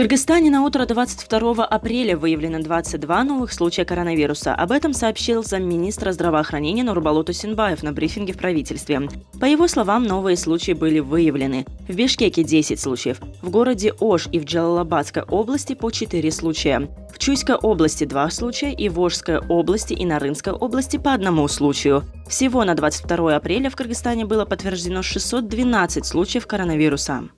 Кыргызстане на утро 22 апреля выявлено 22 новых случая коронавируса. Об этом сообщил замминистра здравоохранения Нурболот Усенбаев на брифинге в правительстве. По его словам, новые случаи были выявлены. В Бишкеке 10 случаев, в городе Ош и в Джалалабадской области по 4 случая, в Чуйской области 2 случая и в Ошской области и Нарынской области по 1 случаю. Всего на 22 апреля в Кыргызстане было подтверждено 612 случаев коронавируса.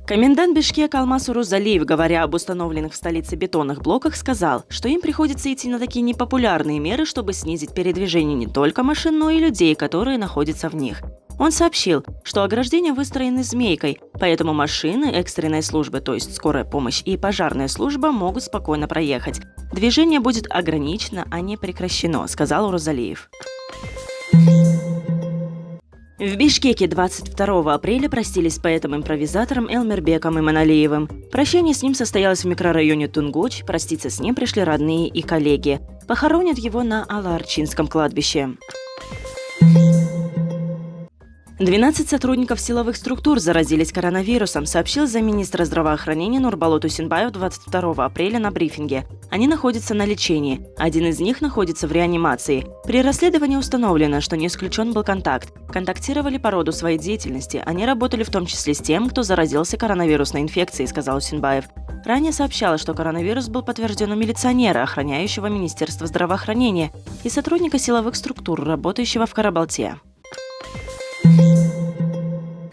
Комендант Бишкека Алмаз Урузалиев, говоря об установленных в столице бетонных блоках, сказал, что им приходится идти на такие непопулярные меры, чтобы снизить передвижение не только машин, но и людей, которые находятся в них. Он сообщил, что ограждения выстроены змейкой, поэтому машины экстренной службы, то есть скорая помощь и пожарная служба, могут спокойно проехать. Движение будет ограничено, а не прекращено, сказал Урузалиев. В Бишкеке 22 апреля простились с поэтом-импровизатором Элмирбеком Иманалиевым. Прощание с ним состоялось в микрорайоне Тунгуч, проститься с ним пришли родные и коллеги. Похоронят его на Алаарчинском кладбище. 12 сотрудников силовых структур заразились коронавирусом, сообщил замминистра здравоохранения Нурболот Усенбаев 22 апреля на брифинге. Они находятся на лечении. Один из них находится в реанимации. При расследовании установлено, что не исключен был контакт. Контактировали по роду своей деятельности. Они работали в том числе с тем, кто заразился коронавирусной инфекцией, сказал Усенбаев. Ранее сообщалось, что коронавирус был подтвержден у милиционера, охраняющего Министерство здравоохранения, и сотрудника силовых структур, работающего в Карабалте.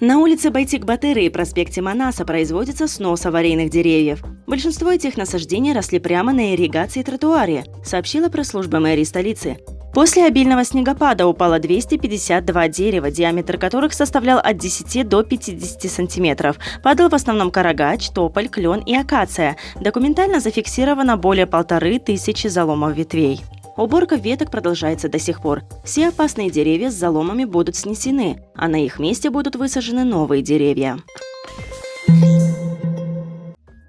На улице Байтик-Батыры и проспекте Манаса производится снос аварийных деревьев. Большинство этих насаждений росли прямо на ирригации тротуаре, сообщила пресс-служба мэрии столицы. После обильного снегопада упало 252 дерева, диаметр которых составлял от 10 до 50 сантиметров. Падал в основном карагач, тополь, клен и акация. Документально зафиксировано более 1500 заломов ветвей. Уборка веток продолжается до сих пор. Все опасные деревья с заломами будут снесены, а на их месте будут высажены новые деревья.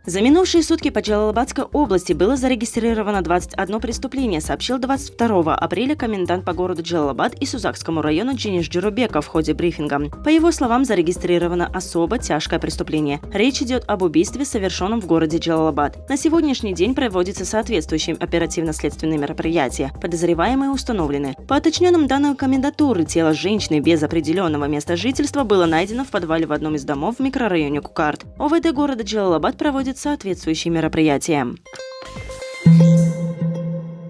За минувшие сутки по Джалалабадской области было зарегистрировано 21 преступление, сообщил 22 апреля комендант по городу Джалалабад и Сузакскому району Джиниш Джурубеков в ходе брифинга. По его словам, зарегистрировано особо тяжкое преступление. Речь идет об убийстве, совершенном в городе Джалалабад. На сегодняшний день проводятся соответствующие оперативно-следственные мероприятия. Подозреваемые установлены. По уточненным данным комендатуры, тело женщины без определенного места жительства было найдено в подвале в одном из домов в микрорайоне Кукарт. ОВД города Джалалабад проводит соответствующие мероприятия.